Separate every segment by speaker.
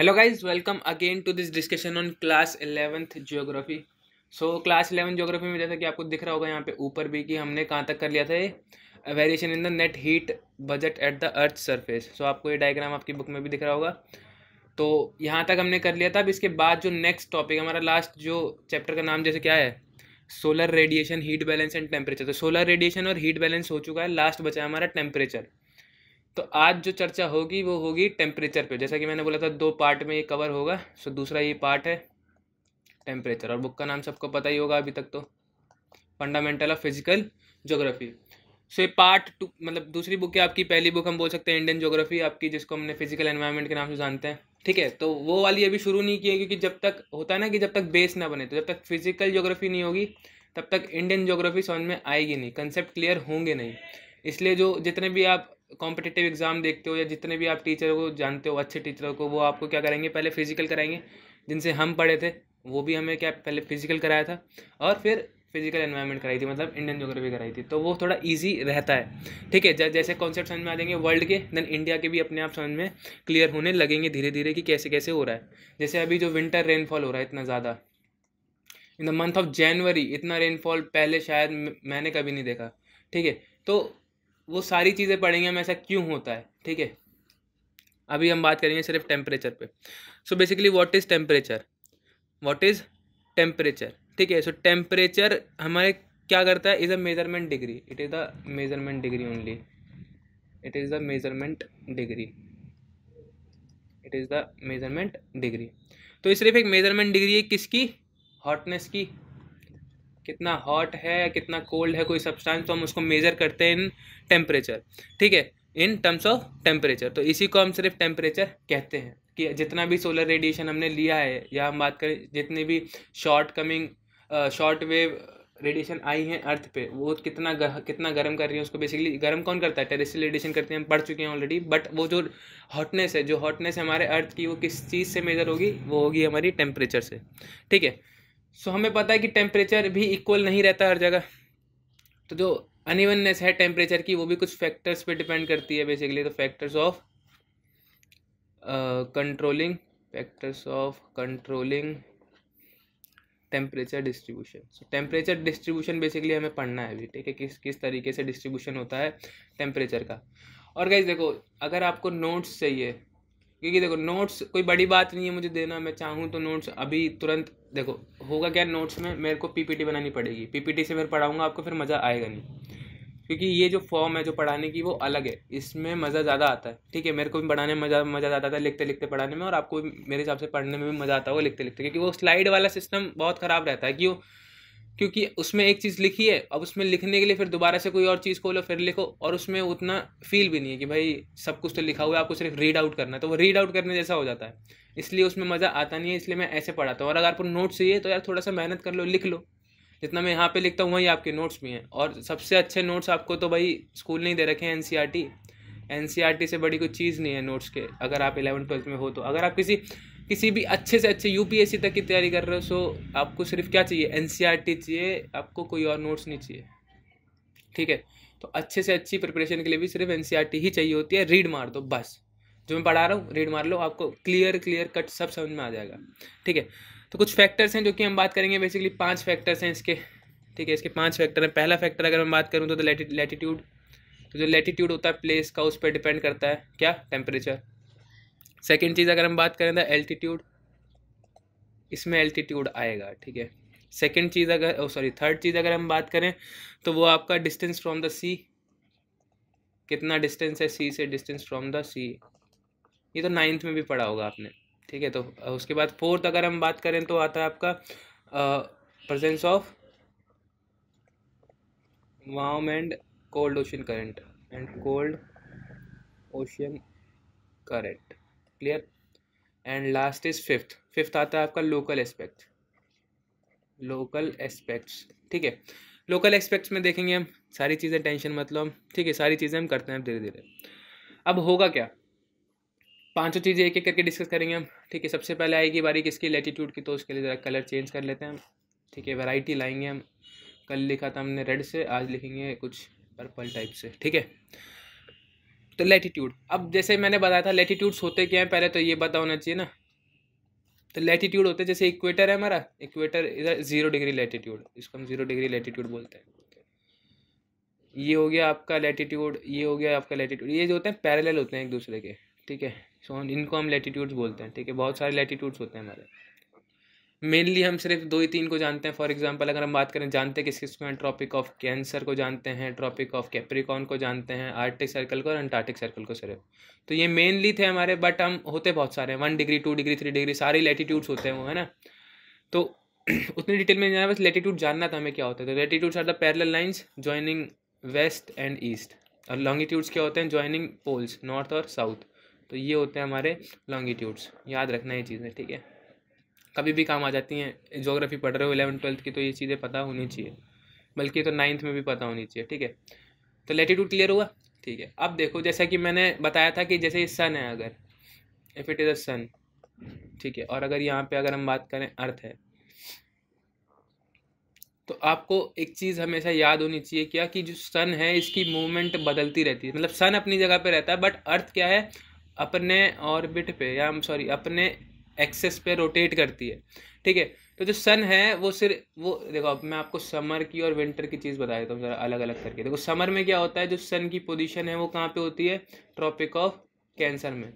Speaker 1: Hello guys, welcome again to this discussion on class 11th geography. Class 11 geography में जैसा कि आपको दिख रहा होगा यहाँ पे ऊपर भी कि हमने कहाँ तक कर लिया था, variation in the net heat budget at the earth surface. आपको ये डायग्राम आपकी बुक में भी दिख रहा होगा। तो यहाँ तक हमने कर लिया था। अब इसके बाद जो नेक्स्ट टॉपिक हमारा लास्ट जो चैप्टर का नाम जैसे क्या है, solar radiation, heat balance and temperature. तो सोलर रेडिएशन और हीट बैलेंस हो चुका है, लास्ट बचा है हमारा टेम्परेचर। तो आज जो चर्चा होगी वो होगी टेम्परेचर पे। जैसा कि मैंने बोला था 2 पार्ट में ये कवर होगा। दूसरा ये पार्ट है टेम्परेचर, और बुक का नाम सबको पता ही होगा अभी तक, तो फंडामेंटल ऑफ फिजिकल ज्योग्राफी। ये पार्ट 2, मतलब दूसरी बुक है आपकी। पहली बुक हम बोल सकते हैं इंडियन ज्योग्राफी आपकी, जिसको हमने फिजिकल एनवायरनमेंट के नाम से जानते हैं। ठीक है, तो वो वाली अभी शुरू नहीं की है, क्योंकि जब तक होता है ना कि जब तक बेस ना बने, तो जब तक फिजिकल ज्योग्राफी नहीं होगी तब तक इंडियन ज्योग्राफी समझ में आएगी नहीं, कंसेप्ट क्लियर होंगे नहीं। इसलिए जो जितने भी आप कॉम्पिटिटिव एग्जाम देखते हो या जितने भी आप टीचर को जानते हो, अच्छे टीचरों को, वो आपको क्या करेंगे, पहले फिजिकल कराएंगे। जिनसे हम पढ़े थे वो भी हमें क्या पहले फिजिकल कराया था, और फिर फिजिकल एनवायरनमेंट कराई थी, मतलब इंडियन ज्योग्राफी कराई थी। तो वो थोड़ा इजी रहता है। ठीक है, जैसे कॉन्सेप्ट समझ में आ जाएंगे वर्ल्ड के, देन इंडिया के भी अपने आप समझ में क्लियर होने लगेंगे धीरे धीरे कि कैसे कैसे हो रहा है। जैसे अभी जो विंटर रेनफॉल हो रहा है इतना ज़्यादा in the month of January, इतना रेनफॉल पहले शायद मैंने कभी नहीं देखा। ठीक है, तो वो सारी चीज़ें पढ़ेंगे हम, ऐसा क्यों होता है। ठीक है, अभी हम बात करेंगे सिर्फ टेम्परेचर पे। Basically what is temperature, what is temperature. ठीक है, टेम्परेचर हमारे क्या करता है, is a measurement degree, it is the measurement degree only, it is the measurement degree, it is the measurement degree. तो ये सिर्फ एक मेजरमेंट डिग्री है किसकी, हॉटनेस की। कितना हॉट है कितना कोल्ड है कोई सब्सटेंस, तो हम उसको मेजर करते हैं इन टेम्परेचर। ठीक है, इन टर्म्स ऑफ टेम्परेचर। तो इसी को हम सिर्फ टेम्परेचर कहते हैं। कि जितना भी सोलर रेडिएशन हमने लिया है, या हम बात करें जितनी भी शॉर्ट वेव रेडिएशन आई हैं अर्थ पे, वो कितना गर्म कर रही है उसको। बेसिकली गर्म कौन करता है, टेरेस्ट्रियल रेडिएशन करते हैं, हम पढ़ चुके हैं ऑलरेडी। बट वो जो हॉटनेस है हमारे अर्थ की, वो किस चीज़ से मेजर होगी, वो होगी हमारी टेम्परेचर से। ठीक है, हमें पता है कि टेम्परेचर भी इक्वल नहीं रहता हर जगह। तो जो अनइवननेस है टेम्परेचर की, वो भी कुछ फैक्टर्स पे डिपेंड करती है बेसिकली। तो factors of controlling temperature distribution. Temperature distribution basically हमें पढ़ना है अभी। ठीक है, किस किस तरीके से डिस्ट्रीब्यूशन होता है टेम्परेचर का। और गाइस देखो, अगर आपको नोट्स चाहिए, क्योंकि देखो नोट्स कोई बड़ी बात नहीं है मुझे देना, मैं चाहूँ तो नोट्स अभी तुरंत, देखो होगा क्या, नोट्स में मेरे को पीपीटी बनानी पड़ेगी। पीपीटी से मैं पढ़ाऊँगा आपको, फिर मज़ा आएगा नहीं, क्योंकि ये जो फॉर्म है जो पढ़ाने की वो अलग है, इसमें मज़ा ज़्यादा आता है। ठीक है, मेरे को भी पढ़ाने में मज़ा ज़्यादा आता है, लिखते लिखते पढ़ाने में, और आपको भी मेरे हिसाब से पढ़ने में भी मज़ा आता होगा लिखते लिखते, क्योंकि वो स्लाइड वाला सिस्टम बहुत ख़राब रहता है। क्यों, क्योंकि उसमें एक चीज़ लिखी है, अब उसमें लिखने के लिए फिर दोबारा से कोई और चीज़ खोलो फिर लिखो, और उसमें उतना फील भी नहीं है कि भाई सब कुछ तो लिखा हुआ है, आपको सिर्फ रीड आउट करना है, तो वो रीड आउट करने जैसा हो जाता है, इसलिए उसमें मज़ा आता नहीं है। इसलिए मैं ऐसे पढ़ाता हूँ। और अगर आपको नोट्स चाहिए तो यार थोड़ा सा मेहनत कर लो, लिख लो। जितना मैं यहाँ पे लिखता हूँ वही आपके नोट्स भी हैं। और सबसे अच्छे नोट्स आपको तो भाई स्कूल नहीं दे रखे हैं, एनसीईआरटी। एनसीईआरटी से बड़ी कोई चीज़ नहीं है नोट्स के, अगर आप 11th-12th में हो तो। अगर आप किसी भी अच्छे से अच्छे यूपीएससी तक की तैयारी कर रहे हो, आपको सिर्फ क्या चाहिए, एनसीईआरटी चाहिए, आपको कोई और नोट्स नहीं चाहिए। ठीक है, तो अच्छे से अच्छी प्रिपरेशन के लिए भी सिर्फ एनसीईआरटी ही चाहिए होती है। रीड मार दो बस, जो मैं पढ़ा रहा हूँ रीड मार लो, आपको क्लियर कट सब समझ में आ जाएगा। ठीक है, तो कुछ फैक्टर्स हैं जो कि हम बात करेंगे। बेसिकली 5 फैक्टर्स हैं इसके। ठीक है, इसके 5 फैक्टर हैं। पहला फैक्टर अगर मैं बात करूँ तो लैटिट्यूड। तो जो लैटिट्यूड होता है प्लेस का, उस पर डिपेंड करता है क्या, टेम्परेचर। सेकेंड चीज़ अगर हम बात करें तो एल्टीट्यूड, इसमें एल्टीट्यूड आएगा। ठीक है, सेकेंड चीज़ अगर थर्ड चीज़ अगर हम बात करें तो वो आपका डिस्टेंस फ्रॉम द सी, कितना डिस्टेंस है सी से, डिस्टेंस फ्रॉम द सी, ये तो 9th में भी पढ़ा होगा आपने। ठीक है, तो उसके बाद फोर्थ अगर हम बात करें तो आता है आपका presence of warm and cold ocean current, current. Clear. And last is fifth आता है आपका लोकल एस्पेक्ट्स। ठीक है, लोकल एस्पेक्ट्स में देखेंगे हम सारी चीज़ें, टेंशन मतलब। ठीक है, सारी चीज़ें हम करते हैं धीरे धीरे। अब होगा क्या, 5 चीज़ें एक एक करके डिस्कस करेंगे हम। ठीक है, सबसे पहले आएगी बारी किसकी, लैटिट्यूड की। तो उसके लिए ज़रा कलर चेंज कर लेते हैं हम। ठीक है, वैरायटी लाएंगे हम। कल लिखा था हमने रेड से, आज लिखेंगे कुछ पर्पल टाइप से। ठीक है, तो लैटिट्यूड। अब जैसे मैंने बताया था लैटिट्यूड्स होते क्या हैं, पहले तो ये पता होना चाहिए ना तो लैटिट्यूड होते हैं, जैसे इक्वेटर है हमारा, इक्वेटर इधर 0 डिग्री लैटिट्यूड, इसको हम 0 डिग्री लैटिट्यूड बोलते हैं। ये हो गया आपका लैटिट्यूड, ये हो गया आपका लैटिट्यूड, ये जो होते हैं पैरेलल होते हैं एक दूसरे के, ठीक है। सो इनको हम लैटिट्यूड्स बोलते हैं, ठीक है। बहुत सारे लैटिट्यूड्स होते हैं हमारे, मेनली हम सिर्फ 2 ही 3 को जानते हैं। फॉर एग्जांपल अगर हम बात करें, जानते हैं किस किस को हैं, ट्रॉपिक ऑफ कैंसर को जानते हैं, ट्रॉपिक ऑफ कैप्रिकॉर्न को जानते हैं, आर्कटिक सर्कल को और अंटार्कटिक सर्कल को सिर्फ। तो ये मेनली थे हमारे, बट हम होते बहुत सारे हैं, 1 डिग्री 2 डिग्री 3 डिग्री सारे लैटिट्यूड्स होते हैं वो, है ना। तो उतनी डिटेल में नहीं जाना, बस लैटिट्यूड जानना था हमें क्या होता है। तो latitudes are the parallel lines joining west and east, और लॉन्गिट्यूड्स क्या होते हैं, जॉइनिंग पोल्स नॉर्थ और साउथ। तो ये होते हैं हमारे लॉन्गिट्यूड्स, याद रखना ये चीज़ें, ठीक है। कभी भी काम आ जाती हैं, ज्योग्राफी पढ़ रहे हो 11th-12th की, तो ये चीज़ें पता होनी चाहिए, बल्कि तो 9th में भी पता होनी चाहिए, ठीक है। तो लैटिट्यूड क्लियर हुआ, ठीक है। अब देखो, जैसा कि मैंने बताया था कि जैसे ये सन है, अगर इफ़ इट इज़ अ सन, ठीक है, और अगर यहाँ पे अगर हम बात करें अर्थ है, तो आपको एक चीज़ हमेशा याद होनी चाहिए, क्या कि जो सन है इसकी मूवमेंट बदलती रहती है। मतलब सन अपनी जगह पे रहता है, बट अर्थ क्या है, अपने ऑर्बिट पे, या सॉरी अपने एक्सेस पे रोटेट करती है, ठीक है। तो जो सन है वो सिर्फ वो, देखो अब मैं आपको समर की और विंटर की चीज़ बता देता हूँ ज़रा अलग अलग करके। देखो समर में क्या होता है, जो सन की पोजीशन है वो कहाँ पे होती है, ट्रॉपिक ऑफ कैंसर में।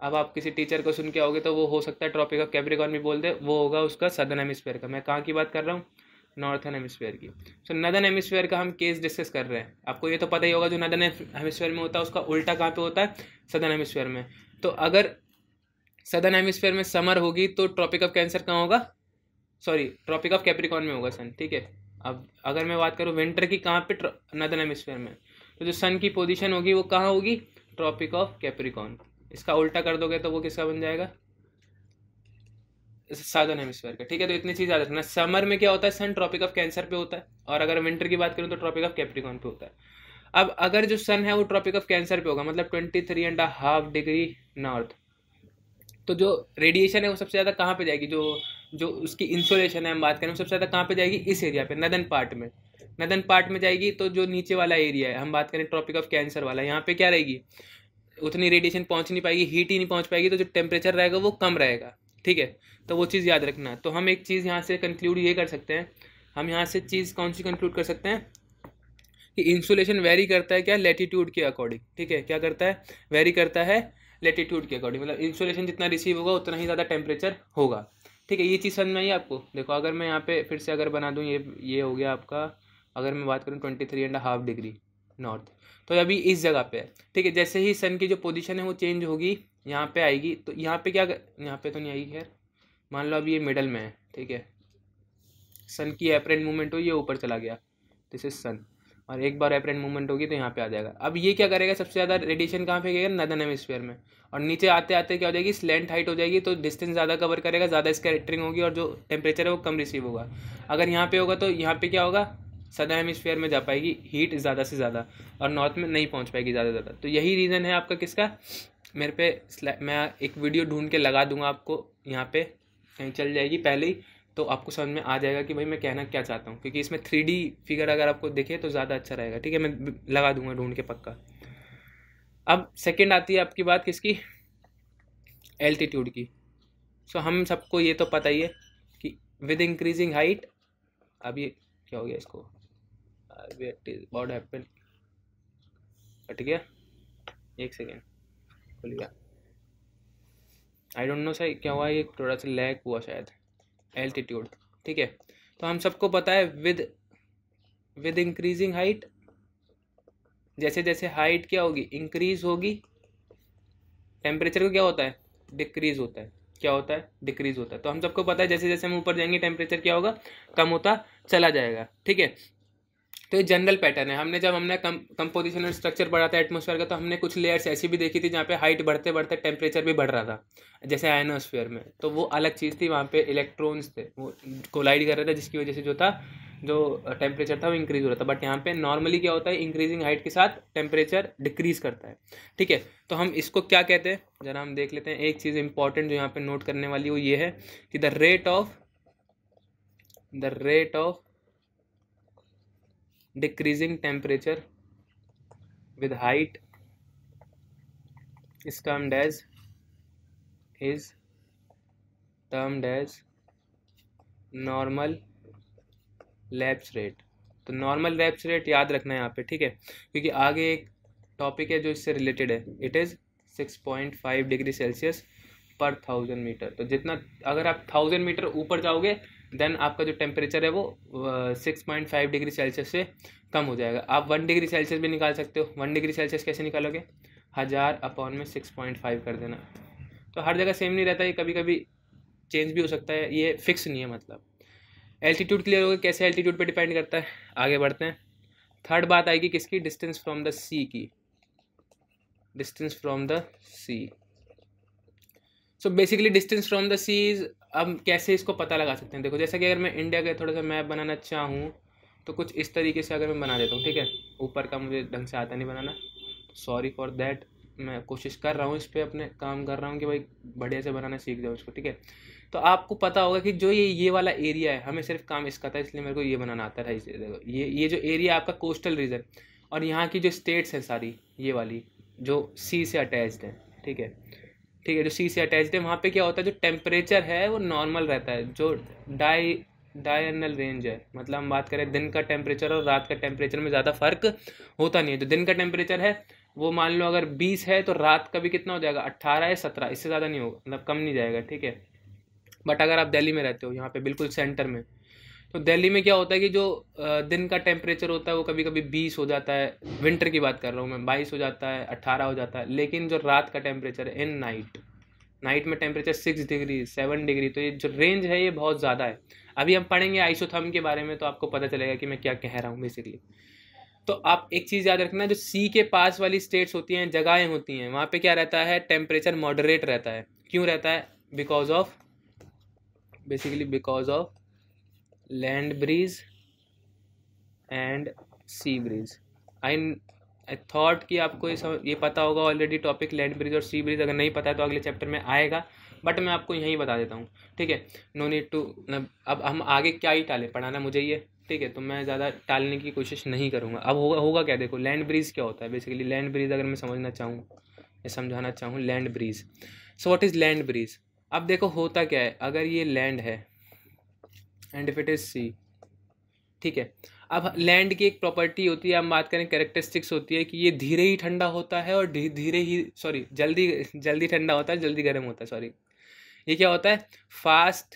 Speaker 1: अब आप किसी टीचर को सुन के आओगे तो वो हो सकता है ट्रॉपिक ऑफ कैप्रिकॉर्न भी बोल दे, वो होगा उसका सदर्न हेमिस्फीयर का। मैं कहाँ की बात कर रहा हूँ, नॉर्थन हेमिस्फीयर की। सो नदर्न हेमिस्फीयर का हम केस डिस्कस कर रहे हैं। आपको ये तो पता ही होगा, जो नदर्न हेमिस्फीयर में होता है उसका उल्टा कहाँ पे होता है, सदर्न हेमिस्फीयर में। तो अगर सदर्न हेमिस्फीयर में समर होगी तो ट्रॉपिक ऑफ कैंसर कहाँ होगा, सॉरी ट्रॉपिक ऑफ कैप्रिकॉर्न में होगा सन, ठीक है। अब अगर मैं बात करूँ विंटर की, कहाँ पे, नदर्न हेमिस्फीयर में, तो जो सन की पोजीशन होगी वो कहाँ होगी, ट्रॉपिक ऑफ कैप्रिकॉर्न। इसका उल्टा कर दोगे तो वो किसका बन जाएगा, साउदर्न हेमिस्फीयर का, ठीक है। तो इतनी चीज़ याद रखना, समर में क्या होता है, सन ट्रॉपिक ऑफ कैंसर पे होता है, और अगर विंटर की बात करूँ तो ट्रॉपिक ऑफ कैप्रिकॉर्न पे होता है। अब अगर जो सन है वो ट्रॉपिक ऑफ कैंसर पे होगा, मतलब 23.5 डिग्री नॉर्थ, तो जो रेडिएशन है वो सबसे ज़्यादा कहाँ पे जाएगी, जो जो उसकी इंसोलेशन है हम बात करें, वो सबसे ज़्यादा कहाँ पे जाएगी, इस एरिया पे, नदर्न पार्ट में, नदर्न पार्ट में जाएगी। तो जो नीचे वाला एरिया है हम बात करें ट्रॉपिक ऑफ कैंसर वाला, यहाँ पे क्या रहेगी, उतनी रेडिएशन पहुंच नहीं पाएगी, हीट ही नहीं पहुंच पाएगी, तो जो टेम्परेचर रहेगा वो कम रहेगा, ठीक है। तो वो चीज़ याद रखना। तो हम एक चीज़ यहाँ से कंक्लूड ये कर सकते हैं, हम यहाँ से चीज़ कौन सी कंक्लूड कर सकते हैं, कि इंसुलेशन वेरी करता है क्या, लैटिट्यूड के अकॉर्डिंग, ठीक है। क्या करता है, वेरी करता है लैटिट्यूड के अकॉर्डिंग, मतलब इंसुलेशन जितना रिसीव होगा उतना ही ज़्यादा टेम्परेचर होगा, ठीक है। ये चीज़ समझ में आई आपको। देखो अगर मैं यहाँ पे फिर से अगर बना दूँ, ये हो गया आपका, अगर मैं बात करूँ 23.5 डिग्री नॉर्थ, तो अभी इस जगह पे है, ठीक है। जैसे ही सन की जो पोजीशन है वो चेंज होगी, यहाँ पे आएगी, तो यहाँ पे क्या यहाँ पे तो नहीं आएगी खैर, मान लो अभी ये मिडल में है, ठीक है। सन की एपरेंट मूवमेंट हुई, ये ऊपर चला गया, दिस इज सन, और एक बार एपरेंट मूवमेंट होगी तो यहाँ पे आ जाएगा। अब ये क्या करेगा, सबसे ज़्यादा रेडिएशन कहाँ फेंकेगा, नदर्न हेमिस्फीयर में, और नीचे आते आते क्या हो जाएगी, स्लैंट हाइट हो जाएगी, तो डिस्टेंस ज़्यादा कवर करेगा, ज़्यादा स्कैटरिंग होगी, और जो टेम्परेचर है वो कम रिसीव होगा। अगर यहाँ पे होगा तो यहाँ पे क्या होगा, सदर्न हेमिस्फीयर में जा पाएगी हीट ज़्यादा से ज़्यादा, और नॉर्थ में नहीं पहुँच पाएगी ज़्यादा ज़्यादा। तो यही रीज़न है आपका किसका, मेरे पे मैं एक वीडियो ढूंढ के लगा दूंगा आपको, यहाँ पे कहीं चल जाएगी पहले ही, तो आपको समझ में आ जाएगा कि भाई मैं कहना क्या चाहता हूँ, क्योंकि इसमें 3D फिगर अगर आपको दिखे तो ज़्यादा अच्छा रहेगा, ठीक है। मैं लगा दूंगा ढूंढ के पक्का। अब सेकंड आती है आपकी बात किसकी, एल्टीट्यूड की। सो हम सबको ये तो पता ही है कि विद इंक्रीजिंग हाइट, अब ये क्या हो गया इसको, व्हाट हैपेंड, हट गया, एक सेकेंड, खुल गया, आई डोंट नो सही क्या हुआ, ये थोड़ा सा लैग हुआ शायद, एल्टीट्यूड, ठीक है। तो हम सबको पता है विद इंक्रीजिंग हाइट, जैसे जैसे हाइट क्या होगी, इंक्रीज होगी, टेम्परेचर को क्या होता है, डिक्रीज होता है, क्या होता है, डिक्रीज होता है। तो हम सबको पता है जैसे जैसे हम ऊपर जाएंगे टेम्परेचर क्या होगा, कम होता चला जाएगा, ठीक है। तो ये जनरल पैटर्न है। हमने कंपोजिशन और स्ट्रक्चर पढ़ा था एटमॉस्फेयर का, तो हमने कुछ लेयर्स ऐसी भी देखी थी जहाँ पे हाइट बढ़ते बढ़ते टेम्परेचर भी बढ़ रहा था, जैसे आयनोस्फीयर में। तो वो अलग चीज़ थी, वहाँ पे इलेक्ट्रॉन्स थे वो कोलाइड कर रहे थे, जिसकी वजह से जो था, जो टेम्परेचर था वो इंक्रीज हो रहा था। बट यहाँ पे नॉर्मली क्या होता है, इंक्रीजिंग हाइट के साथ टेम्परेचर डिक्रीज करता है, ठीक है। तो हम इसको क्या कहते हैं, जरा हम देख लेते हैं। एक चीज़ इंपॉर्टेंट जो यहाँ पे नोट करने वाली वो ये है कि the rate of decreasing temperature with height is termed as termed as normal lapse rate. तो नॉर्मल लैप्स रेट याद रखना है यहाँ पे, ठीक है, क्योंकि आगे एक टॉपिक है जो इससे रिलेटेड है। इट इज़ 6.5 डिग्री सेल्सियस पर 1000 मीटर। तो जितना अगर आप 1000 मीटर ऊपर जाओगे देन आपका जो टेम्परेचर है वो 6.5 डिग्री सेल्सियस से कम हो जाएगा। आप 1 डिग्री सेल्सियस भी निकाल सकते हो। 1 डिग्री सेल्सियस कैसे निकालोगे? 1000 अपॉन में 6.5 कर देना। तो हर जगह सेम नहीं रहता, ये कभी कभी चेंज भी हो सकता है, ये फिक्स नहीं है। मतलब एल्टीट्यूड क्लियर हो गया, कैसे एल्टीट्यूड पे डिपेंड करता है। आगे बढ़ते हैं। थर्ड बात आएगी किसकी? डिस्टेंस फ्रॉम द सी की। Distance from the sea. So basically distance from the sea is, अब कैसे इसको पता लगा सकते हैं? देखो, जैसा कि अगर मैं इंडिया का थोड़ा सा मैप बनाना चाहूँ तो कुछ इस तरीके से अगर मैं बना देता हूँ, ठीक है। ऊपर का मुझे ढंग से आता नहीं बनाना, सॉरी फॉर दैट। मैं कोशिश कर रहा हूँ, इस पर अपने काम कर रहा हूँ कि भाई बढ़िया से बनाना सीख जाओ इसको, ठीक है। तो आपको पता होगा कि जो ये वाला एरिया है, हमें सिर्फ काम इसका था इसलिए मेरे को ये बनाना आता था। इसे देखो, ये जो एरिया आपका कोस्टल रीजन, और यहाँ की जो स्टेट्स हैं सारी ये वाली जो सी से अटैच्ड है, ठीक है, ठीक है, जो सी से अटैच्ड है, वहाँ पे क्या होता है, जो टेम्परेचर है वो नॉर्मल रहता है। जो डायरनल रेंज है, मतलब हम बात करें दिन का टेम्परेचर और रात का टेम्परेचर में ज़्यादा फर्क होता नहीं है। जो दिन का टेम्परेचर है वो मान लो अगर 20 है तो रात का भी कितना हो जाएगा? 18 या 17, इससे ज़्यादा नहीं होगा, मतलब कम नहीं जाएगा, ठीक है। बट अगर आप दिल्ली में रहते हो, यहाँ पे बिल्कुल सेंटर में, तो दिल्ली में क्या होता है कि जो दिन का टेम्परेचर होता है वो कभी कभी 20 हो जाता है, विंटर की बात कर रहा हूँ मैं, 22 हो जाता है, 18 हो जाता है। लेकिन जो रात का टेम्परेचर है इन नाइट में टेम्परेचर 6 डिग्री 7 डिग्री, तो ये जो रेंज है ये बहुत ज़्यादा है। अभी हम पढ़ेंगे आइसोथर्म के बारे में तो आपको पता चलेगा कि मैं क्या कह रहा हूँ बेसिकली। तो आप एक चीज़ याद रखना, जो सी के पास वाली स्टेट्स होती हैं, जगहें होती हैं, वहाँ पे क्या रहता है? टेम्परेचर मॉडरेट रहता है। क्यों रहता है? Because of land breeze and sea bridge. I thought कि आपको ये पता होगा ऑलरेडी टॉपिक लैंड ब्रिज और सी ब्रिज। अगर नहीं पता है तो अगले चैप्टर में आएगा, बट मैं आपको यहीं बता देता हूँ, ठीक है। नो नीड टू, अब हम आगे क्या ही टालें, पढ़ाना मुझे ही है, ठीक है। तो मैं ज़्यादा टालने की कोशिश नहीं करूँगा। अब होगा क्या? देखो, लैंड ब्रिज क्या होता है बेसिकली। लैंड ब्रिज अगर मैं समझना चाहूँ या समझाना चाहूँ, land bridge, so what is land bridge? अब देखो होता क्या है, अगर ये लैंड है and if it is sea, ठीक है। अब लैंड की एक प्रॉपर्टी होती है, हम बात करें कैरेक्टरिस्टिक्स होती है कि ये धीरे ही ठंडा होता है और जल्दी ठंडा होता है, जल्दी गर्म होता है, सॉरी। ये क्या होता है? Fast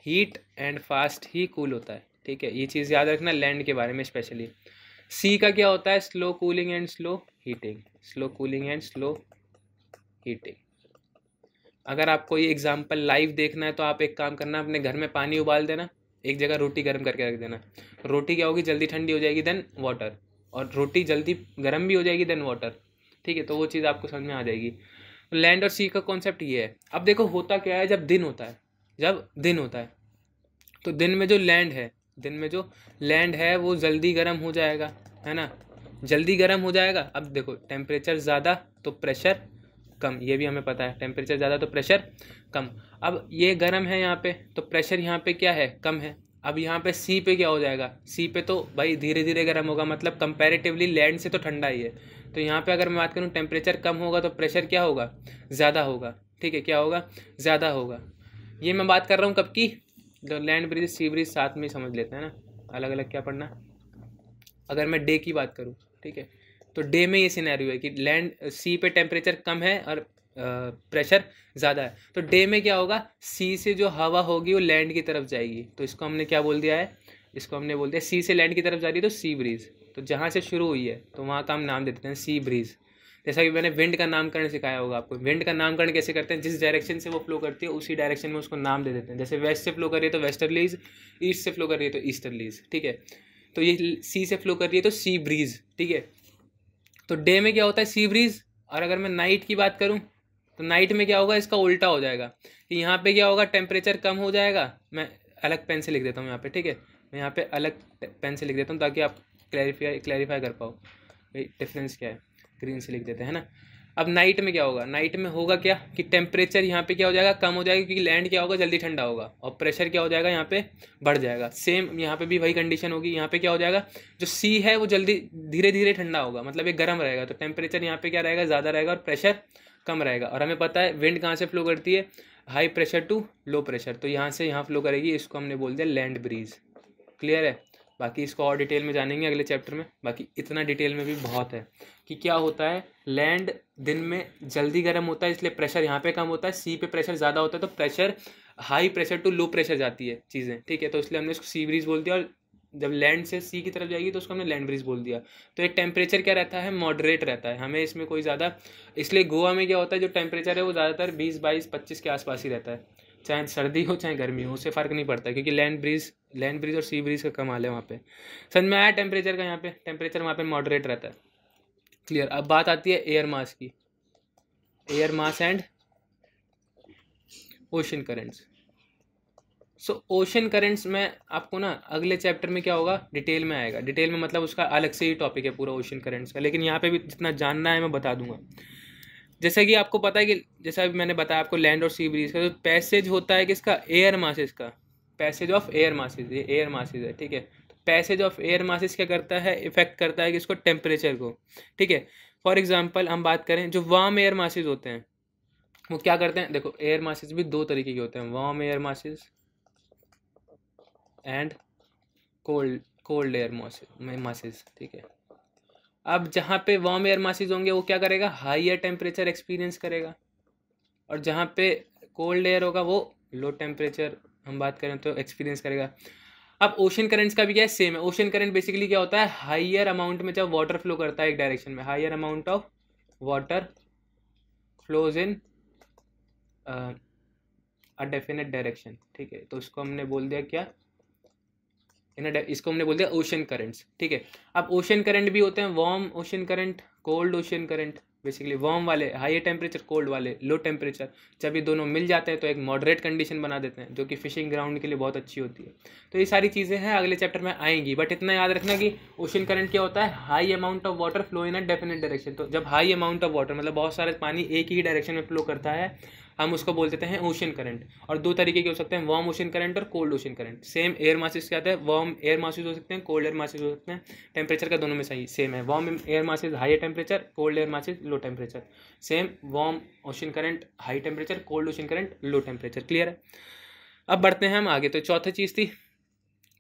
Speaker 1: heat and fast he cool होता है, ठीक है। ये चीज़ याद रखना लैंड के बारे में स्पेशली। सी का क्या होता है? Slow cooling and slow heating. अगर आपको ये एग्जाम्पल लाइव देखना है तो आप एक काम करना, अपने घर में पानी उबाल देना, एक जगह रोटी गर्म करके रख देना। रोटी क्या होगी? जल्दी ठंडी हो जाएगी, देन वाटर, और रोटी जल्दी गर्म भी हो जाएगी, देन वाटर, ठीक है। तो वो चीज़ आपको समझ में आ जाएगी। लैंड और सी का कॉन्सेप्ट ये है। अब देखो होता क्या है, जब दिन होता है तो दिन में जो लैंड है वो जल्दी गर्म हो जाएगा, है ना, जल्दी गर्म हो जाएगा। अब देखो, टेम्परेचर ज़्यादा तो प्रेशर कम, ये भी हमें पता है, टेम्परेचर ज़्यादा तो प्रेशर कम। अब ये गर्म है यहाँ पे, तो प्रेशर यहाँ पे क्या है? कम है। अब यहाँ पे सी पे क्या हो जाएगा? सी पे तो भाई धीरे धीरे गर्म होगा, मतलब कंपैरेटिवली लैंड से तो ठंडा ही है। तो यहाँ पे अगर मैं बात करूँ, टेम्परेचर कम होगा तो प्रेशर क्या होगा? ज़्यादा होगा, ठीक है। क्या होगा? ज़्यादा होगा। ये मैं बात कर रहा हूँ कब की? जो लैंड ब्रिज सी ब्रिज साथ में समझ लेते हैं ना, अलग अलग क्या पढ़ना। अगर मैं डे की बात करूँ, ठीक है, तो डे में ये सिनेरियो है कि लैंड सी पे टेम्परेचर कम है और प्रेशर ज़्यादा है। तो डे में क्या होगा? सी से जो हवा होगी वो लैंड की तरफ जाएगी, तो इसको हमने क्या बोल दिया है? इसको हमने बोल दिया सी से लैंड की तरफ जा रही है तो सी ब्रीज। तो जहाँ से शुरू हुई है तो वहाँ का हम नाम दे देते हैं सी ब्रीज। जैसा कि मैंने विंड का नामकरण सिखाया होगा आपको। विंड का नामकरण कैसे करते हैं? जिस डायरेक्शन से वो फ्लो करती है उसी डायरेक्शन में उसको नाम दे देते हैं। जैसे वेस्ट से फ्लो कर रही है तो वेस्टर्लीज, ईस्ट से फ्लो कर रही है तो ईस्टर्लीज, ठीक है। तो ये सी से फ्लो कर रही है तो सी ब्रीज, ठीक है। तो डे में क्या होता है? Sea breeze. और अगर मैं नाइट की बात करूं तो नाइट में क्या होगा? इसका उल्टा हो जाएगा कि यहाँ पे क्या होगा? टेम्परेचर कम हो जाएगा। मैं अलग पेन से लिख देता हूँ यहाँ पे, ठीक है। मैं यहाँ पे अलग पेन से लिख देता हूँ ताकि आप क्लैरिफाई कर पाओ भाई डिफरेंस क्या है। ग्रीन से लिख देते हैं ना। अब नाइट में क्या होगा? नाइट में होगा क्या कि टेम्परेचर यहाँ पे क्या हो जाएगा? कम हो जाएगा, क्योंकि लैंड क्या होगा? जल्दी ठंडा होगा, और प्रेशर क्या हो जाएगा? यहाँ पे बढ़ जाएगा। सेम यहाँ पे भी वही कंडीशन होगी। यहाँ पे क्या हो जाएगा? जो सी है वो जल्दी धीरे धीरे ठंडा होगा, मतलब ये गर्म रहेगा, तो टेम्परेचर यहाँ पे क्या रहेगा? ज़्यादा रहेगा और प्रेशर कम रहेगा। और हमें पता है विंड कहाँ से फ्लो करती है? High pressure to low pressure, तो यहाँ से यहाँ फ्लो करेगी, इसको हमने बोल दिया लैंड ब्रीज। क्लियर है? बाकी इसको और डिटेल में जानेंगे अगले चैप्टर में। बाकी इतना डिटेल में भी बहुत है कि क्या होता है, लैंड दिन में जल्दी गर्म होता है इसलिए प्रेशर यहाँ पे कम होता है, सी पे प्रेशर ज़्यादा होता है तो pressure high pressure to low pressure जाती है चीज़ें, ठीक है। तो इसलिए हमने इसको सी ब्रीज बोल दिया, और जब लैंड से सी की तरफ जाएगी तो उसको हमने लैंड ब्रीज बोल दिया। तो एक टेम्परेचर क्या रहता है, मॉडरेट रहता है, हमें इसमें कोई ज़्यादा, इसलिए गोवा में क्या होता है जो टेम्परेचर है वो ज़्यादातर 20-22-25 के आसपास ही रहता है, चाहे सर्दी हो चाहे गर्मी हो, उससे फ़र्क नहीं पड़ता, क्योंकि लैंड ब्रीज और सी ब्रीज का कमाल है वहाँ पे। समझ में आया टेम्परेचर का? यहाँ पे टेम्परेचर वहाँ पे मॉडरेट रहता है। क्लियर? अब बात आती है एयर मास की, air mass and ocean currents. So ocean currents में आपको ना अगले चैप्टर में क्या होगा, डिटेल में आएगा। डिटेल में मतलब उसका अलग से ही टॉपिक है पूरा ओशन करेंट्स का, लेकिन यहाँ पे भी जितना जानना है मैं बता दूंगा। जैसा कि आपको पता है कि जैसा भी मैंने बताया आपको लैंड और सी ब्रीज का, तो पैसेज होता है किसका, एयर मासेस का, पैसेज ऑफ एयर मासेस, ये एयर मासेस है, ठीक है। तो पैसेज ऑफ एयर मासेस क्या करता है, इफेक्ट करता है किसको, टेम्परेचर को, ठीक है। फॉर एग्जाम्पल हम बात करें जो वार्म एयर मासेस होते हैं वो क्या करते हैं, देखो एयर मासेस भी दो तरीके के होते हैं, warm air masses and cold air masses, ठीक है। अब जहाँ पे वार्म एयर मासेस होंगे वो क्या करेगा, हाईयर टेम्परेचर एक्सपीरियंस करेगा, और जहाँ पे कोल्ड एयर होगा वो लो टेम्परेचर हम बात करें तो एक्सपीरियंस करेगा। अब ओशन करंट्स का भी क्या है, सेम है। ओशन करंट बेसिकली क्या होता है, हाईयर अमाउंट में जब वाटर फ्लो करता है एक डायरेक्शन में, higher amount of water flows in a definite direction, ठीक है। तो इसको हमने बोल दिया क्या, इसको हमने बोल दिया ओशन करंट्स, ठीक है। अब ओशन करंट भी होते हैं warm ocean current, cold ocean current. Basically warm वाले हाई टेम्परेचर, कोल्ड वाले लो टेम्परेचर, जब ये दोनों मिल जाते हैं तो एक मॉडरेट कंडीशन बना देते हैं, जो कि फिशिंग ग्राउंड के लिए बहुत अच्छी होती है। तो ये सारी चीज़ें हैं अगले चैप्टर में आएंगी, बट इतना याद रखना कि ओशन करंट क्या होता है, high amount of water flow in a definite direction. तो जब हाई अमाउंट ऑफ वाटर मतलब बहुत सारे पानी एक ही डायरेक्शन में फ्लो करता है, हम उसको बोल देते हैं ओशन करंट। और दो तरीके के हो सकते हैं, वार्म ओशन करंट और cold ocean current. Same air masses क्या आता है, वार्म एयर मासेस हो सकते हैं, कोल्ड एयर मासेस हो सकते हैं, टेम्परेचर का दोनों में सही सेम है। Warm air masses high temperature, cold air masses low temperature. Same warm ocean current high temperature, cold ocean current low temperature. Clear है? अब बढ़ते हैं हम आगे। तो चौथी चीज़ थी,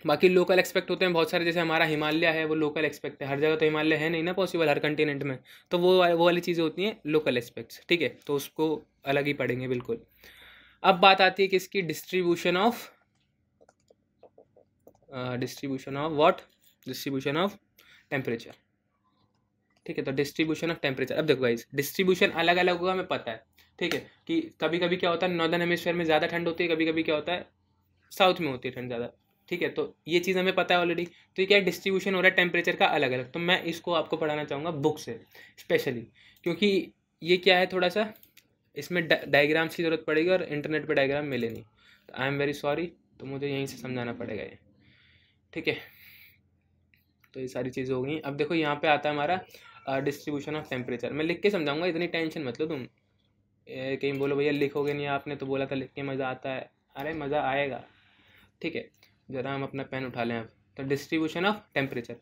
Speaker 1: बाकी लोकल एक्सपेक्ट होते हैं बहुत सारे, जैसे हमारा हिमालय है वो लोकल एक्सपेक्ट है, हर जगह तो हिमालय है नहीं ना पॉसिबल, हर कंटिनेंट में, तो वो वाली चीज़ें होती हैं लोकल एक्सपेक्ट्स, ठीक है। तो उसको अलग ही पढ़ेंगे बिल्कुल। अब बात आती है किसकी, distribution of what, distribution of temperature, ठीक है। तो डिस्ट्रीब्यूशन ऑफ टेम्परेचर, अब देखो गाइस डिस्ट्रीब्यूशन अलग अलग होगा हमें पता है, ठीक है, कि कभी कभी क्या होता है नॉर्दर्न हेमिस्फीयर में ज़्यादा ठंड होती है, कभी कभी क्या होता है साउथ में होती है ठंड ज़्यादा, ठीक है। तो ये चीज़ हमें पता है ऑलरेडी। तो ये क्या डिस्ट्रीब्यूशन हो रहा है टेम्परेचर का अलग अलग, तो मैं इसको आपको पढ़ाना चाहूँगा बुक से स्पेशली, क्योंकि ये क्या है थोड़ा सा इसमें डायग्राम्स की ज़रूरत पड़ेगी और इंटरनेट पे डायग्राम मिले नहीं, तो आई एम वेरी सॉरी, तो मुझे यहीं से समझाना पड़ेगा ये, ठीक है। तो ये सारी चीज़ें हो गई। अब देखो यहाँ पे आता है हमारा डिस्ट्रीब्यूशन ऑफ टेम्परेचर, मैं लिख के समझाऊंगा, इतनी टेंशन मत लो तुम। कहीं बोलो भैया लिखोगे नहीं, आपने तो बोला था लिख के मज़ा आता है, अरे मज़ा आएगा, ठीक है। ज़रा हम अपना पेन उठा लें अब। तो डिस्ट्रीब्यूशन ऑफ टेम्परेचर,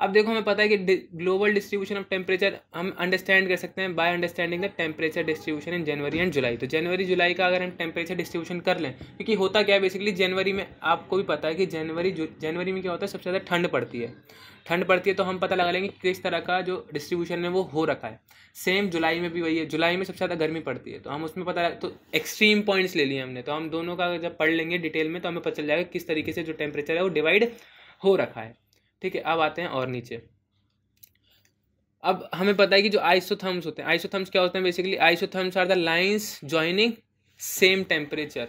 Speaker 1: अब देखो हमें पता है कि ग्लोबल डिस्ट्रीब्यूशन ऑफ टेम्परेचर हम अंडरस्टैंड कर सकते हैं by understanding the temperature distribution in January and July. तो जनवरी जुलाई का अगर हम टेम्परेचर डिस्ट्रीब्यूशन कर लें, क्योंकि होता क्या है बेसिकली जनवरी में आपको भी पता है कि जनवरी में क्या होता है, सबसे ज़्यादा ठंड पड़ती है, तो हम पता लगा लेंगे किस तरह का जो डिस्ट्रीब्यूशन है वो हो रखा है। सेम जुलाई में भी वही है, जुलाई में सबसे ज़्यादा गर्मी पड़ती है, तो हम उसमें पता तो एक्सट्रीम पॉइंट्स ले लिए हमने, तो हम दोनों का जब पढ़ लेंगे डिटेल में तो हमें पता चल जाएगा किस तरीके से जो टेम्परेचर है वो डिवाइड हो रखा है, ठीक है। अब आते हैं और नीचे। अब हमें पता है कि जो आइसोथर्म्स होते हैं, आइसोथर्म्स क्या होते हैं basically, isotherms are the lines joining same temperature,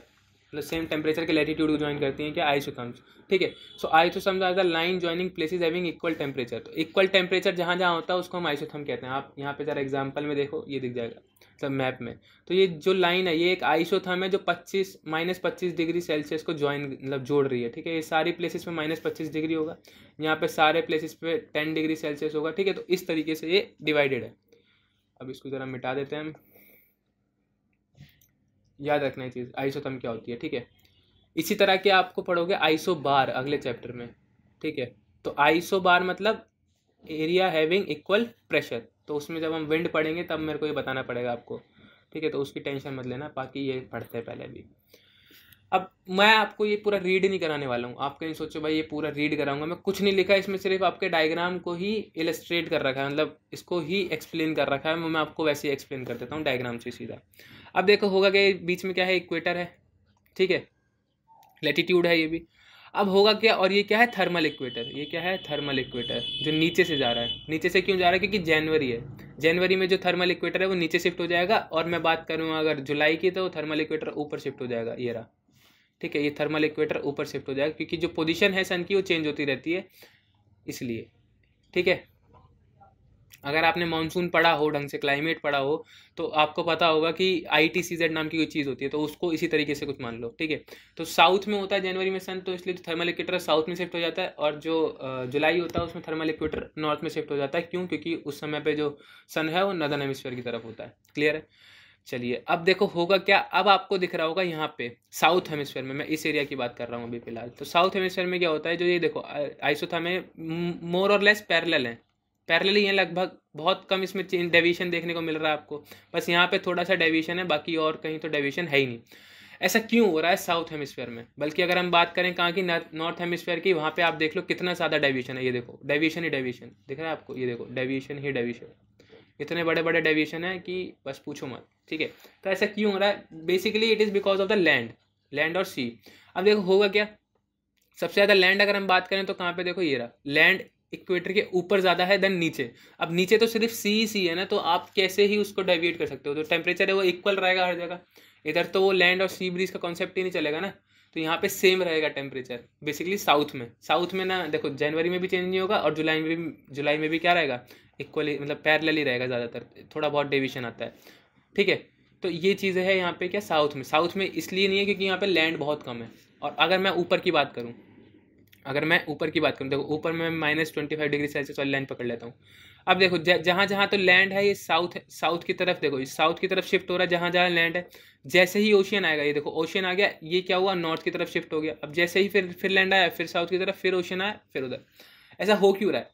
Speaker 1: मतलब सेम टेम्परेचर के लैटिट्यूड को ज्वाइन करती हैं क्या, आइसोथर्म्स, ठीक है। So isotherms are the line joining places having equal temperature. तो इक्वल टेम्परेचर जहाँ जहाँ होता है उसको हम आइसोथर्म कहते हैं। आप यहाँ पे जरा एग्जाम्पल में देखो, ये दिख जाएगा मतलब मैप में। तो ये जो लाइन है ये एक आइसोथर्म है जो -25 डिग्री सेल्सियस को ज्वाइन मतलब जोड़ रही है, ठीक है। ये सारी प्लेसेस में -25 डिग्री होगा, यहाँ पे सारे प्लेसेस पे 10 डिग्री सेल्सियस होगा, ठीक है। तो इस तरीके से ये डिवाइडेड है। अब इसको ज़रा मिटा देते हैं हम, याद रखना ये चीज़ आइसोथर्म क्या होती है, ठीक है। इसी तरह के आपको पढ़ोगे आइसोबार अगले चैप्टर में, ठीक है। तो आइसोबार मतलब एरिया हैविंग इक्वल प्रेशर, तो उसमें जब हम विंड पढ़ेंगे तब मेरे को ये बताना पड़ेगा आपको, ठीक है, तो उसकी टेंशन मत लेना, बाकी ये पढ़ते हैं पहले भी। अब मैं आपको ये पूरा रीड नहीं कराने वाला हूँ, आप कहीं सोचो भाई ये पूरा रीड कराऊंगा, मैं कुछ नहीं लिखा इसमें, सिर्फ आपके डायग्राम को ही इलस्ट्रेट कर रखा है, मतलब इसको ही एक्सप्लेन कर रखा है, मैं आपको वैसे ही एक्सप्लेन कर देता हूँ डायग्राम से सीधा। अब देखो होगा कि बीच में क्या है, इक्वेटर है, ठीक है, लैटिट्यूड है ये भी। अब होगा क्या, और ये क्या है, थर्मल इक्वेटर, ये क्या है, थर्मल इक्वेटर जो नीचे से जा रहा है। नीचे से क्यों जा रहा है, क्योंकि जनवरी है, जनवरी में जो थर्मल इक्वेटर है वो नीचे शिफ्ट हो जाएगा, और मैं बात करूँ अगर जुलाई की तो थर्मल इक्वेटर ऊपर शिफ्ट हो जाएगा, ये रहा, ठीक है, ये थर्मल इक्वेटर ऊपर शिफ्ट हो जाएगा, क्योंकि जो पोजीशन है सन की वो चेंज होती रहती है इसलिए, ठीक है। अगर आपने मानसून पढ़ा हो, ढंग से क्लाइमेट पढ़ा हो, तो आपको पता होगा कि ITCZ नाम की कोई चीज़ होती है, तो उसको इसी तरीके से कुछ मान लो, ठीक है। तो साउथ में होता है जनवरी में सन, तो इसलिए थर्मल इक्वेटर साउथ में शिफ्ट हो जाता है, और जो जुलाई होता है उसमें थर्मल इक्वेटर नॉर्थ में शिफ्ट हो जाता है। क्यों, क्योंकि उस समय पे जो सन है वो नदर्न हेमिस्फीयर की तरफ होता है। क्लियर है। चलिए अब देखो होगा क्या, अब आपको दिख रहा होगा यहाँ पे साउथ हेमिस्फीयर में, मैं इस एरिया की बात कर रहा हूँ अभी फिलहाल। तो साउथ हेमिस्फीयर में क्या होता है, जो ये देखो आइसोथर्म मोर और लेस पैरेलल है, पैरेलल ही है लगभग, बहुत कम इसमें डेविएशन देखने को मिल रहा है आपको, बस यहाँ पे थोड़ा सा डेविएशन है, बाकी और कहीं तो डेविएशन है ही नहीं। ऐसा क्यों हो रहा है साउथ हेमिस्फीयर में, बल्कि अगर हम बात करें कहाँ की, नॉर्थ हेमिस्फीयर की, वहाँ पे आप देख लो कितना ज़्यादा डेविएशन है। ये देखो डेविएशन ही डेविएशन दिख रहा है आपको, ये देखो डेविएशन ही डेविएशन, इतने बड़े बड़े डेविएशन है कि बस पूछो मत, ठीक है। तो ऐसा क्यों हो रहा है, basically it is because of the land और सी। अब देखो होगा क्या, सबसे ज़्यादा लैंड अगर हम बात करें तो कहाँ पे, देखो ये रहा, लैंड इक्वेटर के ऊपर ज़्यादा है देन नीचे। अब नीचे तो सिर्फ सी है ना, तो आप कैसे ही उसको डेविएट कर सकते हो, तो टेम्परेचर है वो इक्वल रहेगा हर जगह। इधर तो वो लैंड और सी ब्रीज का कॉन्सेप्ट ही नहीं चलेगा ना, तो यहाँ पे सेम रहेगा टेम्परेचर बेसिकली साउथ में ना, देखो जनवरी में भी चेंज नहीं होगा, और जुलाई में भी क्या रहेगा, इक्वली, मतलब पैरेलल ही रहेगा ज़्यादातर, थोड़ा बहुत डेविएशन आता है, ठीक है। तो ये चीज़ें है यहाँ पे क्या, साउथ में इसलिए नहीं है क्योंकि यहाँ पे लैंड बहुत कम है। और अगर मैं ऊपर की बात करूँ, देखो ऊपर में -25 डिग्री सेल्सियस वाली लाइन पकड़ लेता हूँ। अब देखो जहाँ जहाँ तो लैंड है, ये साउथ की तरफ, देखो इस साउथ की तरफ शिफ्ट हो रहा है जहाँ जहाँ लैंड है। जैसे ही ओशियन आएगा, ये देखो ओशियन आ गया, ये क्या हुआ, नॉर्थ की तरफ शिफ्ट हो गया। अब जैसे ही फिर लैंड आया, फिर साउथ की तरफ, फिर ओशियन आया, फिर उधर। ऐसा हो क्यों रहा है,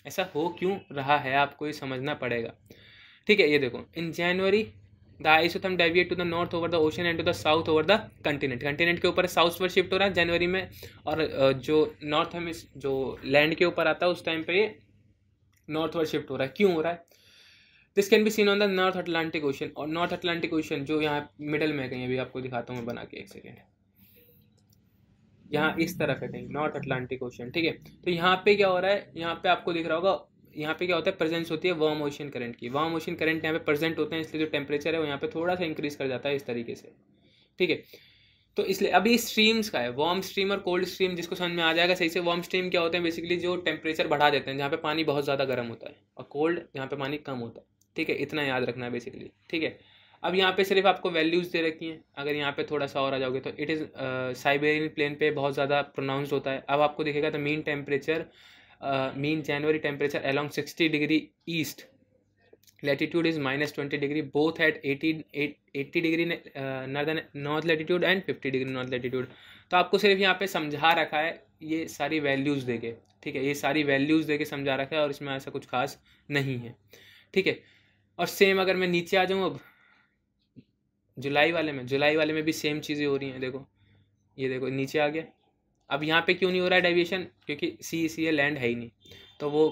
Speaker 1: ऐसा हो क्यों रहा है, आपको ये समझना पड़ेगा, ठीक है। ये देखो in January the isotherm deviate to the north over the ocean and to the south over the continent के ऊपर साउथ पर शिफ्ट हो रहा है जनवरी में, और जो नॉर्थ हेम जो लैंड के ऊपर आता है उस टाइम पे ये नॉर्थ वर्ड शिफ्ट हो रहा है। क्यों हो रहा है, this can be seen on the north Atlantic ocean, और नॉर्थ अटलांटिक ओशन जो यहाँ मिडल में है कहीं, अभी आपको दिखाता हूँ मैं बना के, एक सेकेंड, यहाँ इस तरफ है कहीं नॉर्थ अटलांटिक ओशन, ठीक है। तो यहाँ पे क्या हो रहा है, यहाँ पे आपको दिख रहा होगा, यहाँ पे क्या होता है, प्रेजेंस होती है वार्म ओशन करंट की, वार्म ओशन करंट यहाँ पे प्रेजेंट होते हैं, इसलिए जो टेम्परेचर है वो यहाँ पे थोड़ा सा इंक्रीज कर जाता है इस तरीके से, ठीक है। तो इसलिए अभी स्ट्रीम्स का है, वार्म स्ट्रीम और कोल्ड स्ट्रीम, जिसको समझ में आ जाएगा सही से। वार्म स्ट्रीम क्या होते हैं, बेसिकली जो टेम्परेचर बढ़ा देते हैं, जहाँ पे पानी बहुत ज़्यादा गर्म होता है, और कोल्ड जहाँ पे पानी कम होता है, ठीक है, इतना याद रखना है बेसिकली, ठीक है। अब यहाँ पे सिर्फ आपको वैल्यूज़ दे रखी हैं, अगर यहाँ पे थोड़ा सा और आ जाओगे तो इट इज़ साइबेरियन प्लेन पे बहुत ज़्यादा प्रोनाउंस्ड होता है। अब आपको दिखेगा तो mean January temperature along 60 degree east latitude is -20 degree, both at 80 degree north latitude and 50 degree north latitude. तो आपको सिर्फ यहाँ पे समझा रखा है ये सारी वैल्यूज़ देके, ठीक है, ये सारी वैल्यूज़ देके समझा रखा है, और इसमें ऐसा कुछ खास नहीं है, ठीक है। और सेम अगर मैं नीचे आ जाऊँ, अब जुलाई वाले में भी सेम चीज़ें हो रही हैं, देखो ये देखो नीचे आ गया। अब यहाँ पे क्यों नहीं हो रहा है डेविएशन, क्योंकि सी लैंड है ही नहीं, तो वो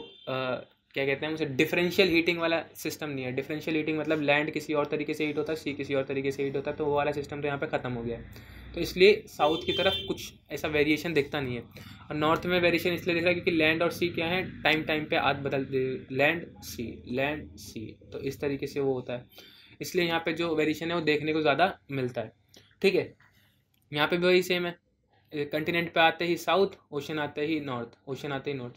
Speaker 1: क्या कहते हैं उसे, डिफरेंशियल हीटिंग वाला सिस्टम नहीं है। डिफरेंशियल हीटिंग मतलब लैंड किसी और तरीके से हीट होता है, सी किसी और तरीके से हीट होता है, तो वो वाला सिस्टम तो यहाँ पे ख़त्म हो गया है। तो इसलिए साउथ की तरफ कुछ ऐसा वेरिएशन दिखता नहीं है, और नॉर्थ में वेरिएशन इसलिए दिख रहा है क्योंकि लैंड और सी क्या है, टाइम पे आज बदल लैंड सी, तो इस तरीके से वो होता है, इसलिए यहाँ पे जो वेरिएशन है वो देखने को ज़्यादा मिलता है, ठीक है। यहाँ पे भी वही सेम है, कंटिनेंट पे आते ही साउथ, ओशन आते ही नॉर्थ,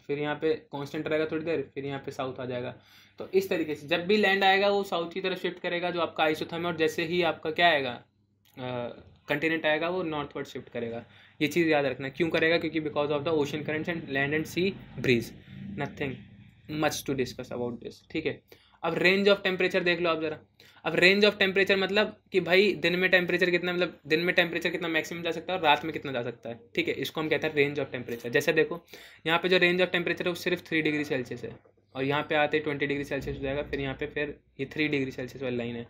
Speaker 1: फिर यहाँ पे कांस्टेंट रहेगा थोड़ी देर, फिर यहाँ पे साउथ आ जाएगा। तो इस तरीके से जब भी लैंड आएगा वो साउथ की तरफ शिफ्ट करेगा जो आपका आइसोथर्म है, और जैसे ही आपका क्या आएगा कंटिनेंट आएगा वो नॉर्थवर्ड शिफ्ट करेगा। ये चीज़ याद रखना, क्यों करेगा, क्योंकि because of the ocean currents and land and sea breeze, nothing much to discuss about this, ठीक है। अब रेंज ऑफ टेम्परेचर देख लो आप जरा। अब रेंज ऑफ टेम्परेचर मतलब कि भाई दिन में टेम्परेचर कितना, मतलब दिन में टेम्परेचर कितना मैक्सिमम जा सकता है और रात में कितना जा सकता है, ठीक है, इसको हम कहते हैं रेंज ऑफ टेम्परेचर। जैसे देखो यहाँ पे जो रेंज ऑफ टेम्परेचर है वो सिर्फ 3 डिग्री सेल्सियस है, और यहाँ पे आते ही 20 डिग्री सेल्सियस हो जाएगा, फिर यहाँ पे फिर ये 3 डिग्री सेल्सियस वाली लाइन है,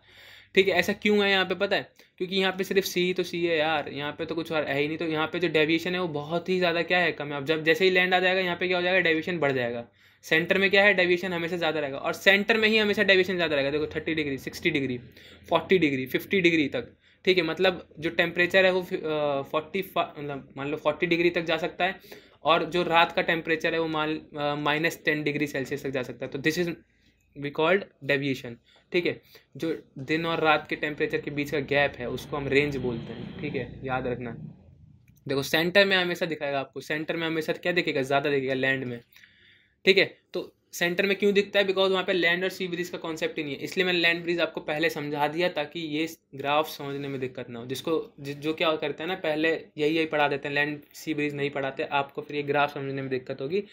Speaker 1: ठीक है। ऐसा क्यों है यहाँ पे पता है? क्योंकि यहाँ पे सिर्फ सी तो सी है यार, यहाँ पे तो कुछ और है ही नहीं, तो यहाँ पे जो डेविएशन है वो बहुत ही ज़्यादा क्या है, कम है। अब जब जैसे ही लैंड आ जाएगा यहाँ पे क्या हो जाएगा, डेविएशन बढ़ जाएगा। सेंटर में क्या है, डेविएशन हमेशा ज़्यादा रहेगा, और सेंटर में ही हमेशा डेविएशन ज़्यादा रहेगा। देखो 30 डिग्री, 60 डिग्री, 40 डिग्री, 50 डिग्री तक, ठीक है। मतलब जो टेम्परेचर है वो 40, मतलब मान लो 40 डिग्री तक जा सकता है, और जो रात का टेम्परेचर है वो -10 डिग्री सेल्सियस तक जा सकता है। तो this is we called deviation, ठीक है। जो दिन और रात के टेम्परेचर के बीच का गैप है उसको हम रेंज बोलते हैं, ठीक है, याद रखना। देखो सेंटर में हमेशा दिखाएगा आपको, सेंटर में हमेशा क्या दिखेगा, ज़्यादा दिखेगा लैंड में, ठीक है। तो सेंटर में क्यों दिखता है, बिकॉज वहाँ पे लैंड और सी ब्रीज का कॉन्सेप्ट ही नहीं है, इसलिए मैंने लैंड ब्रीज आपको पहले समझा दिया ताकि ये ग्राफ समझने में दिक्कत ना हो। जो क्या करते हैं ना, पहले यही पढ़ा देते हैं, लैंड सी ब्रीज नहीं पढ़ाते आपको, फिर ये ग्राफ समझने में दिक्कत होगी।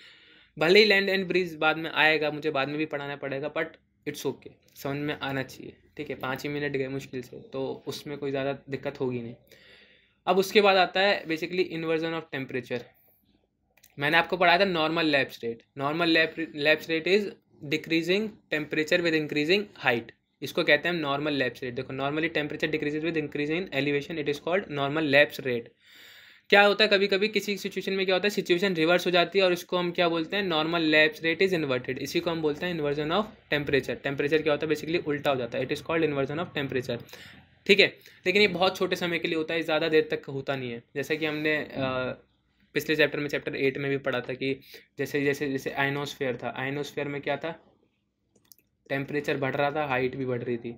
Speaker 1: भले ही लैंड एंड ब्रीज बाद में आएगा, मुझे बाद में भी पढ़ाना पड़ेगा, बट इट्स ओके, समझ में आना चाहिए, ठीक है। 5 ही मिनट गए मुश्किल से, तो उसमें कोई ज़्यादा दिक्कत होगी नहीं। अब उसके बाद आता है बेसिकली इन्वर्जन ऑफ टेम्परेचर। मैंने आपको पढ़ाया था normal lapse rate. Normal lapse rate is decreasing temperature with increasing height, इसको कहते हैं हम नॉर्मल लैप्स रेट। देखो normally temperature decreases with increase in elevation, it is called normal lapse rate. क्या होता है, कभी कभी किसी सिचुएशन में क्या होता है, सिचुएशन रिवर्स हो जाती है और इसको हम क्या बोलते हैं, normal lapse rate is inverted, इसी को हम बोलते हैं इन्वर्जन ऑफ टेम्परेचर। टेम्परेचर क्या होता है, बेसिकली उल्टा हो जाता है, it is called inversion of temperature, ठीक है। लेकिन ये बहुत छोटे समय के लिए होता है, ज़्यादा देर तक होता नहीं है। जैसे कि हमने पिछले चैप्टर में, चैप्टर 8 में भी पढ़ा था कि जैसे जैसे जैसे आइनोस्फेयर था, आइनोस्फेयर में क्या था, टेम्परेचर बढ़ रहा था, हाइट भी बढ़ रही थी,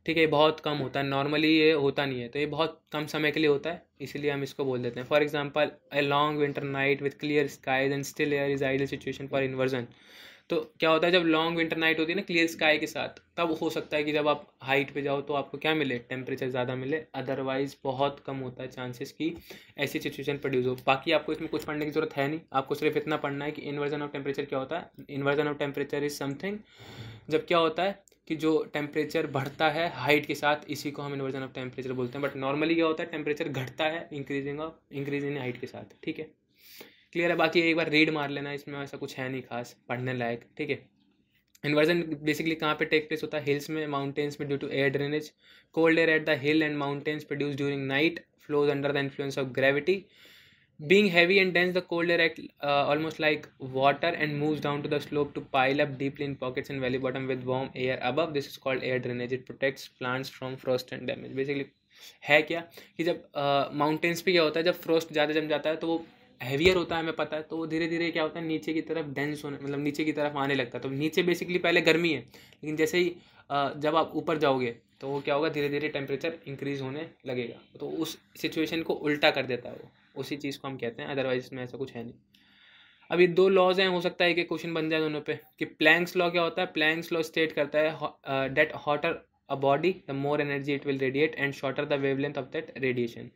Speaker 1: ठीक है। ये बहुत कम होता है, नॉर्मली ये होता नहीं है, तो ये बहुत कम समय के लिए होता है, इसीलिए हम इसको बोल देते हैं। For example a long winter night with clear skies and still air is ideal situation for inversion. तो क्या होता है, जब लॉन्ग विंटर नाइट होती है ना क्लियर स्काई के साथ, तब हो सकता है कि जब आप हाइट पे जाओ तो आपको क्या मिले, टेम्परेचर ज़्यादा मिले, अदरवाइज बहुत कम होता है चांसेस कि ऐसी सिचुएशन प्रोड्यूस हो। बाकी आपको इसमें कुछ पढ़ने की जरूरत है नहीं, आपको सिर्फ इतना पढ़ना है कि इन्वर्जन ऑफ टेम्परेचर क्या होता है। Inversion of temperature is something, जब क्या होता है कि जो टेम्परेचर बढ़ता है हाइट के साथ, इसी को हम इन्वर्जन ऑफ टेम्परेचर बोलते हैं। बट नॉर्मली क्या होता है, टेम्परेचर घटता है इंक्रीज इन हाइट के साथ, ठीक है। क्लियर है? बाकी एक बार रीड मार लेना, इसमें ऐसा कुछ है नहीं खास पढ़ने लायक, ठीक है। इन्वर्जन बेसिकली कहाँ पे टेक प्लेस होता है, हिल्स में, माउंटेन्स में, due to air drainage. Cold air at the hill and mountains produce during night flows under the influence of gravity. Being heavy and dense, the cold air act almost like water and moves down to the slope to pile up deeply in pockets and valley bottom with warm air above. This is called air drainage. It protects plants from frost and damage. Basically है क्या कि जब mountains पे क्या होता है, जब frost ज़्यादा जम जाता है तो वो हैवियर होता है, हमें पता है, तो वो धीरे धीरे क्या होता है, नीचे की तरफ डेंस होने, मतलब नीचे की तरफ आने लगता है। तो नीचे बेसिकली पहले गर्मी है, लेकिन जैसे ही जब आप ऊपर जाओगे तो वो क्या होगा, धीरे धीरे टेम्परेचर इंक्रीज होने लगेगा, तो उस सिचुएशन को उल्टा कर देता है वो, उसी चीज़ को हम कहते हैं। अदरवाइज इसमें ऐसा कुछ है नहीं। अब ये दो लॉज हैं, हो सकता है कि क्वेश्चन बन जाए दोनों पे, कि प्लैंक्स लॉ क्या होता है। प्लैंक्स लॉ स्टेट करता है that hotter a body the more energy it will radiate and shorter the wavelength of that radiation.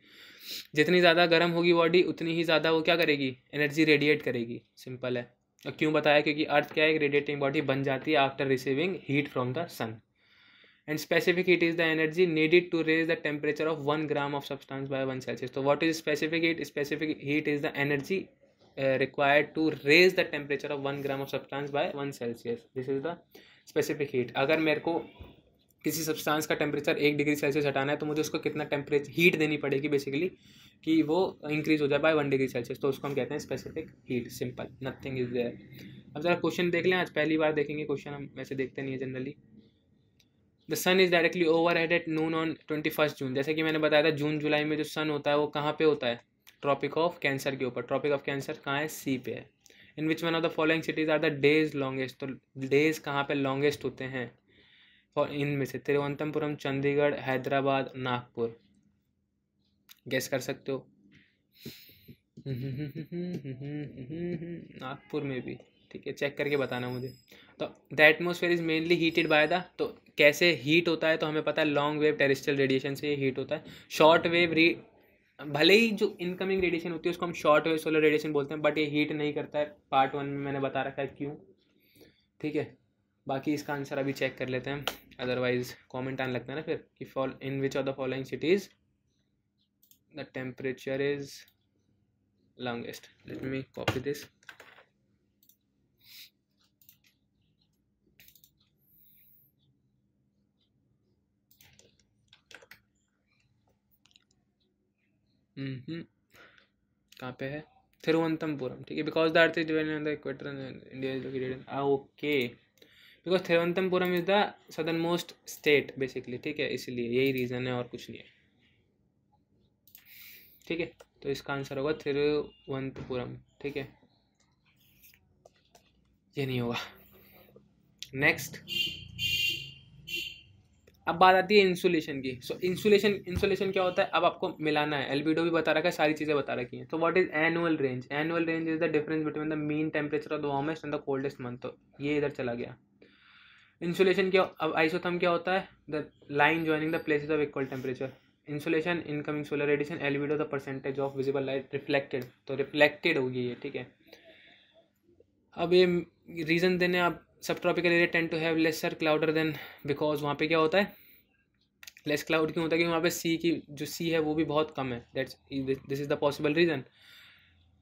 Speaker 1: जितनी ज़्यादा गर्म होगी बॉडी उतनी ही ज़्यादा वो क्या करेगी, एनर्जी रेडिएट करेगी, सिंपल है। और क्यों बताया, क्योंकि अर्थ क्या है, एक रेडिएटिंग बॉडी बन जाती है after receiving heat from the sun. And specific heat is the energy needed to raise the temperature of 1 gram of substance by 1 Celsius. So what is specific heat? Specific heat is the energy required to raise the temperature of 1 gram of substance by 1 Celsius. This is the specific heat. अगर मेरे को किसी substance का temperature 1 degree Celsius हटाना है तो मुझे उसको कितना टेम्परेचर हीट देनी पड़ेगी बेसिकली कि वो इंक्रीज हो जाए बाय 1 डिग्री सेल्सियस, तो उसको हम कहते हैं specific heat. Simple, nothing is there. अब जरा क्वेश्चन देख लें, आज पहली बार देखेंगे क्वेश्चन, हम वैसे देखते नहीं है generally. The sun is directly overhead at noon on 21 June. जैसे कि मैंने बताया था, जून जुलाई में जो सन होता है वो कहाँ पे होता है, ट्रॉपिक ऑफ कैंसर के ऊपर। ट्रॉपिक ऑफ कैंसर कहाँ है, सी पे है। In which one of the following cities are the days longest. तो डेज कहाँ पे लॉन्गेस्ट होते हैं, इनमें से तिरुवनंतपुरम, चंडीगढ़, हैदराबाद, नागपुर। गेस कर सकते हो। नागपुर में भी, ठीक है, चेक करके बताना मुझे। तो the atmosphere is mainly heated by the, तो कैसे हीट होता है, तो हमें पता है लॉन्ग वेव टेरेस्ट्रियल रेडिएशन से हीट होता है। शॉर्ट वेव भले ही जो इनकमिंग रेडिएशन होती है उसको हम शॉर्ट वेव सोलर रेडिएशन बोलते हैं, बट ये हीट नहीं करता है। पार्ट 1 में मैंने बता रखा है क्यों, ठीक है। बाकी इसका आंसर अभी चेक कर लेते हैं, अदरवाइज कॉमेंट आने लगता है ना फिर कि fall in which of the following cities the temperature is longest. Let me copy this. कहाँ पे है? थिरुवनंतपुरम, ठीक है। Because the earth is divided on the equator and India is located, okay, because Thiruvananthapuram is the southern most state basically, ठीक है, इसलिए यही reason है और कुछ नहीं है, ठीक है। तो इसका आंसर होगा थिरुवनंतपुरम, ठीक है, ये नहीं होगा। नेक्स्ट, अब बात आती है इंसुलेशन की। सो इंसुलेशन क्या होता है, अब आपको मिलाना है, एल्बिडो भी बता रखा है, सारी चीज़ें बता रखी हैं। तो what is annual range? Annual range is the difference between the mean temperature of the warmest and the coldest month. तो ये इधर चला गया। इंसुलेशन क्या, अब आइसोथर्म क्या होता है? The line joining the places of equal temperature. Insolation incoming solar radiation, albedo the percentage of visible light reflected, तो रिफ्लेक्टेड होगी ये, ठीक है। अब ये रीज़न देने, आप सब tropical area tend to have lesser cloud than, because वहाँ पे क्या होता है, लेस क्लाउड क्यों होता है? क्योंकि वहाँ पे सी की जो सी है वो भी बहुत कम है, that's this is the possible reason.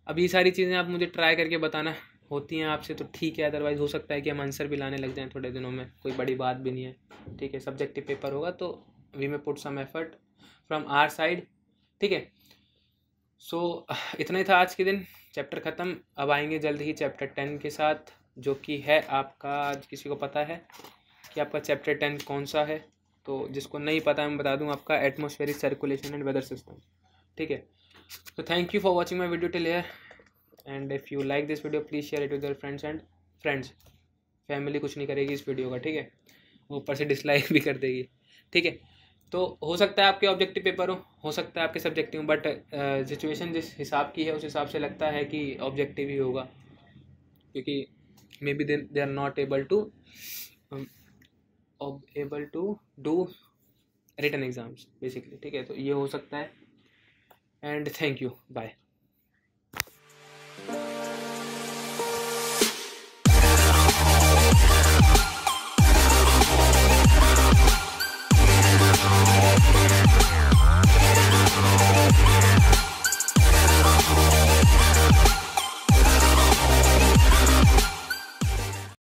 Speaker 1: अब ये सारी चीज़ें आप मुझे ट्राई करके बताना होती हैं आपसे तो ठीक है, अदरवाइज हो सकता है कि हम आंसर भी लाने लग जाएं थोड़े दिनों में, कोई बड़ी बात भी नहीं है, ठीक है। सब्जेक्टिव पेपर होगा तो we may put some effort from our side, ठीक है। सो इतना ही था आज के दिन, चैप्टर ख़त्म। अब आएंगे जल्द ही चैप्टर 10 के साथ, जो कि है आपका, आज किसी को पता है कि आपका चैप्टर 10 कौन सा है? तो जिसको नहीं पता मैं बता दूं, आपका atmospheric circulation and weather system, ठीक है। तो thank you for watching my video till here, and if you like this video please share it with your friends. Family कुछ नहीं करेगी इस वीडियो का, ठीक है, वो ऊपर से डिसलाइक भी कर देगी, ठीक है। तो हो सकता है आपके ऑब्जेक्टिव पेपर हो सकता है आपके सब्जेक्टिव, बट सिचुएशन जिस हिसाब की है उस हिसाब से लगता है कि ऑब्जेक्टिव ही होगा, क्योंकि maybe they are not able to do written exams basically, ठीक है। तो ये हो सकता है, एंड थैंक यू, बाय।